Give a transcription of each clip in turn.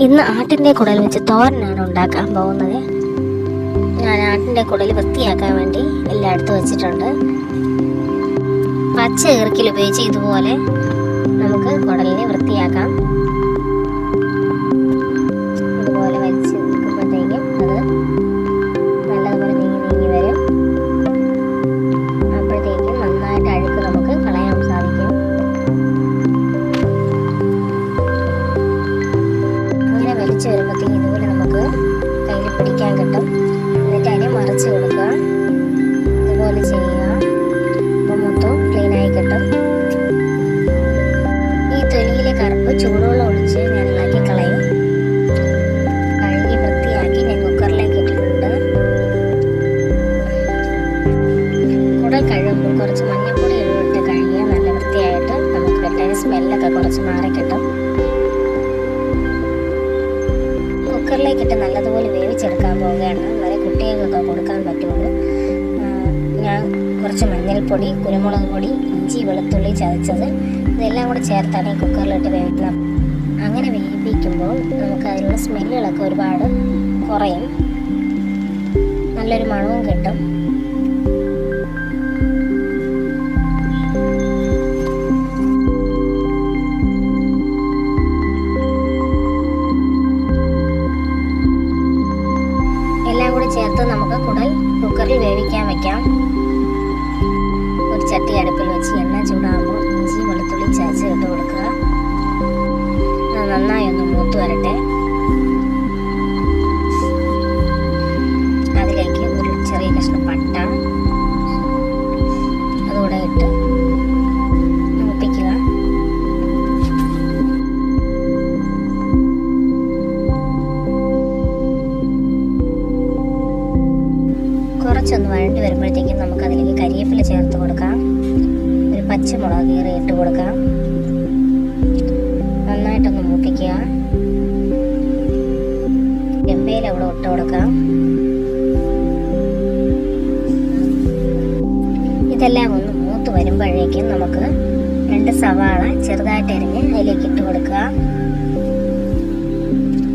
ഇന്ന് ആട്ടിൻ്റെ കുടൽ വെച്ച് തോരനാണ് ഉണ്ടാക്കാൻ പോകുന്നത്. ഞാൻ ആട്ടിൻ്റെ കുടൽ വൃത്തിയാക്കാൻ വേണ്ടി എല്ലാം എടുത്ത് വെച്ചിട്ടുണ്ട്. പച്ച ഈർക്കിൽ ഉപയോഗിച്ച് ഇതുപോലെ നമുക്ക് കുടലിനെ വൃത്തിയാക്കാം. ഇതുപോലെ വലിച്ച് നിൽക്കുമ്പോഴത്തേക്കും അത് നല്ലതുപോലെ നീങ്ങി വരും. അപ്പോഴത്തേക്കും നന്നായിട്ട് അഴുക്ക് നമുക്ക് കളയാൻ സാധിക്കും. അങ്ങനെ വലിച്ചു വരുമ്പോഴത്തേക്കും ഇതുപോലെ നമുക്ക് കയ്യിൽ പിടിക്കാൻ കിട്ടും. എന്നിട്ട് അതിനെ മറിച്ച് കൊടുക്കുക. ഇതുപോലെ ചെയ്യുക. അപ്പോൾ മൊത്തം ക്ലീനായി കിട്ടും. ഈ തൊലിയിലെ കറുപ്പ് ചൂടുവെള്ളം ഒഴിച്ച് ഞാൻ ഇളക്കി കളയും. കഴുകി വൃത്തിയാക്കി ഞാൻ കുക്കറിലേക്ക് ഇട്ടിട്ടുണ്ട്. കുടൽ കഴുകുമ്പോൾ കുറച്ച് മഞ്ഞൾപ്പൊടി ഇട്ട് കഴുകിയാൽ നല്ല വൃത്തിയായിട്ട് നമുക്ക് കിട്ടാൻ സ്മെല്ലൊക്കെ കുറച്ച് മാറി കിട്ടും. കുക്കറിലേക്കിട്ട് നല്ലതുപോലെ വേവിച്ചെടുക്കാൻ പോവുകയാണ്. വളരെ കുട്ടികൾക്കൊക്കെ കൊടുക്കാൻ പറ്റുള്ളൂ. ഞാൻ കുറച്ച് മഞ്ഞൾപ്പൊടി, കുരുമുളക് പൊടി, ഇഞ്ചി, വെളുത്തുള്ളി ചതച്ചത് ഇതെല്ലാം കൂടെ ചേർത്താണ് ഈ കുക്കറിലിട്ട് വേവിക്കുന്നത്. അങ്ങനെ വേവിക്കുമ്പോൾ നമുക്ക് അതിലുള്ള സ്മെല്ലുകളൊക്കെ ഒരുപാട് കുറയും. നല്ലൊരു മണവും കിട്ടും. എല്ലാം കൂടി ചേർത്ത് നമുക്ക് കുടൽ കുക്കറിൽ വേവിക്കാൻ വെക്കാം. ഒരു ചട്ടി അടുപ്പിൽ വെച്ച് എണ്ണ ചൂടാകുമ്പോൾ ഇഞ്ചി, വെളുത്തുള്ളി ചതച്ച് ഇട്ട് കൊടുക്കുക. അത് നന്നായി ഒന്ന് മൂത്ത് വരട്ടെ. അതിലേക്ക് ഒരു ചെറിയ കഷ്ണം പട്ട അതുകൂടെ ഇട്ട് മൂപ്പിക്കുക. കുറച്ചൊന്ന് വഴണ്ടി വരുമ്പോഴത്തേക്കും നമുക്കതിലേക്ക് കരിവേപ്പില ചേർത്ത് കൊടുക്കാം. ഒരു പച്ചമുളക് കീറി ഇട്ട് കൊടുക്കാം. നന്നായിട്ടൊന്ന് മൂപ്പിക്കുക. എണ്ണയിൽ അവിടെ ഇട്ട് കൊടുക്കാം. ഇതെല്ലാം ഒന്ന് മൂത്ത് വരുമ്പോഴേക്കും നമുക്ക് 2 സവാള ചെറുതായിട്ട് അരിഞ്ഞ് അതിലേക്ക് ഇട്ട് കൊടുക്കുക.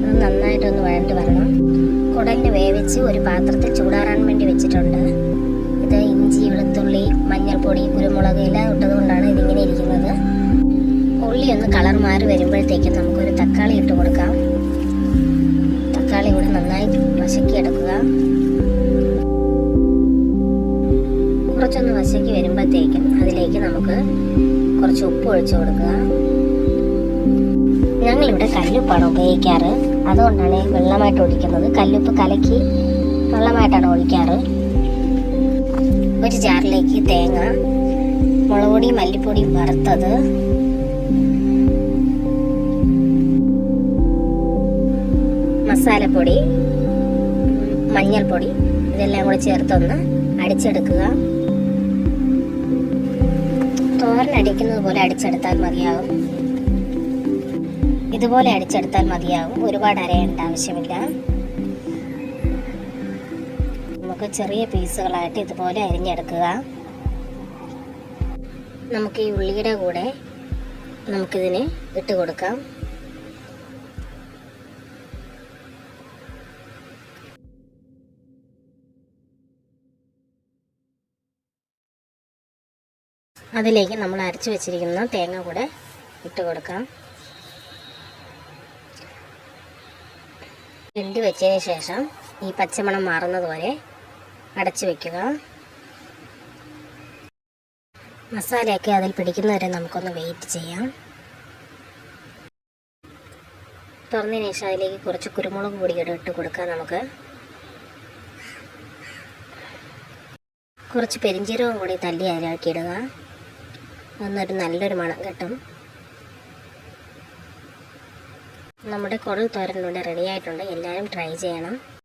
അത് നന്നായിട്ടൊന്ന് വഴണ്ടി വരണം. കുടലിന് വേവിച്ച് ഒരു പാത്രത്തിൽ ചൂടാറാൻ വേണ്ടി വെച്ചിട്ടുണ്ട്. ഇത് ഇഞ്ചി, വെളുത്തുള്ളി, മഞ്ഞൾപ്പൊടി, കുരുമുളക് എല്ലാം ഇട്ടതുകൊണ്ടാണ് ഇതിങ്ങനെ ഇരിക്കുന്നത്. ഉള്ളി ഒന്ന് കളർ മാറി വരുമ്പോഴത്തേക്കും നമുക്കൊരു തക്കാളി ഇട്ട് കൊടുക്കാം. തക്കാളി കൂടെ നന്നായി വശക്കി എടുക്കുക. കുറച്ചൊന്ന് വശക്കി വരുമ്പോഴത്തേക്കും അതിലേക്ക് നമുക്ക് കുറച്ച് ഉപ്പ് ഒഴിച്ചു കൊടുക്കുക. ഞങ്ങളിവിടെ കല്ലുപ്പാണ് ഉപയോഗിക്കാറ്. അതുകൊണ്ടാണ് വെള്ളമായിട്ട് ഒഴിക്കുന്നത്. കല്ലുപ്പ് കലക്കി വെള്ളമായിട്ടാണ് ഒഴിക്കാറ്. ഒരു ജാറിലേക്ക് തേങ്ങ, മുളക് പൊടി, മല്ലിപ്പൊടി വറുത്തത്, മസാലപ്പൊടി, മഞ്ഞൾപ്പൊടി ഇതെല്ലാം കൂടി ചേർത്തൊന്ന് അടിച്ചെടുക്കുക. തോരൻ അടിക്കുന്നത് പോലെ അടിച്ചെടുത്താൽ മതിയാകും. ഇതുപോലെ അടിച്ചെടുത്താൽ മതിയാകും. ഒരുപാട് അരയേണ്ട ആവശ്യമില്ല. നമുക്ക് ചെറിയ പീസുകളായിട്ട് ഇതുപോലെ അരിഞ്ഞെടുക്കുക. നമുക്ക് ഈ ഉള്ളിയുടെ കൂടെ നമുക്കിതിന് ഇട്ട് കൊടുക്കാം. അതിലേക്ക് നമ്മൾ അരച്ചു വെച്ചിരിക്കുന്ന തേങ്ങ കൂടെ ഇട്ട് കൊടുക്കാം. കിണ്ടി വെച്ചതിന് ശേഷം ഈ പച്ചമണം മാറുന്നത് വരെ അടച്ചു വെക്കുക. മസാലയൊക്കെ അതിൽ പിടിക്കുന്നവരെ നമുക്കൊന്ന് വെയിറ്റ് ചെയ്യാം. തുറന്നതിന് ശേഷം അതിലേക്ക് കുറച്ച് കുരുമുളക് പൊടി ഇട്ട് കൊടുക്കാം. നമുക്ക് കുറച്ച് പെരിഞ്ചീരകം കൂടി തല്ലി അതിലേക്ക് ഇടുക. എന്നൊരു നല്ലൊരു മണം കിട്ടും. നമ്മുടെ കുടൽ തോരൻ ഇവിടെ റെഡി ആയിട്ടുണ്ട്. എല്ലാവരും ട്രൈ ചെയ്യണം.